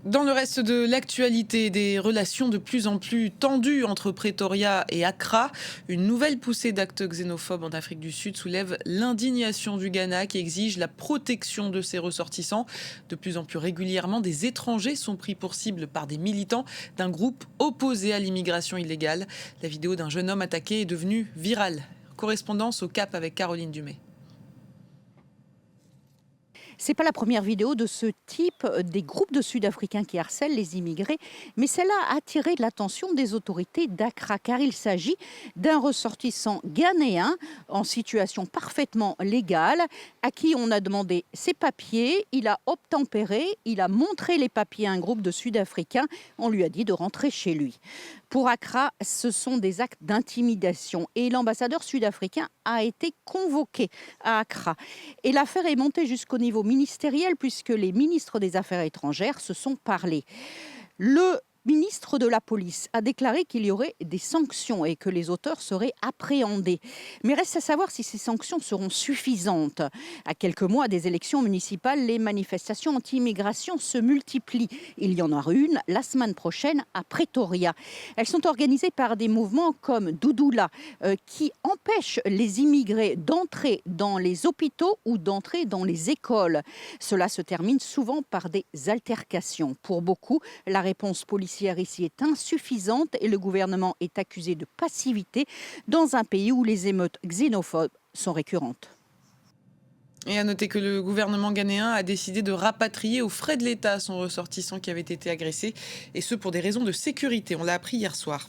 Dans le reste de l'actualité, des relations de plus en plus tendues entre Pretoria et Accra, une nouvelle poussée d'actes xénophobes en Afrique du Sud soulève l'indignation du Ghana qui exige la protection de ses ressortissants. De plus en plus régulièrement, des étrangers sont pris pour cible par des militants d'un groupe opposé à l'immigration illégale. La vidéo d'un jeune homme attaqué est devenue virale. Correspondance au Cap avec Caroline Dumais. C'est pas la première vidéo de ce type, des groupes de Sud-Africains qui harcèlent les immigrés, mais celle-là a attiré l'attention des autorités d'Accra, car il s'agit d'un ressortissant ghanéen en situation parfaitement légale, à qui on a demandé ses papiers, il a obtempéré, il a montré les papiers à un groupe de Sud-Africains, on lui a dit de rentrer chez lui. Pour Accra, ce sont des actes d'intimidation et l'ambassadeur sud-africain a été convoqué à Accra. Et l'affaire est montée jusqu'au niveau ministériel puisque les ministres des Affaires étrangères se sont parlé. Le ministre de la Police a déclaré qu'il y aurait des sanctions et que les auteurs seraient appréhendés. Mais reste à savoir si ces sanctions seront suffisantes. À quelques mois des élections municipales, les manifestations anti-immigration se multiplient. Il y en aura une la semaine prochaine à Pretoria. Elles sont organisées par des mouvements comme Doudoula qui empêchent les immigrés d'entrer dans les hôpitaux ou d'entrer dans les écoles. Cela se termine souvent par des altercations. Pour beaucoup, la réponse policière ici est insuffisante et le gouvernement est accusé de passivité dans un pays où les émeutes xénophobes sont récurrentes. Et à noter que le gouvernement ghanéen a décidé de rapatrier aux frais de l'État son ressortissant qui avait été agressé, et ce pour des raisons de sécurité. On l'a appris hier soir.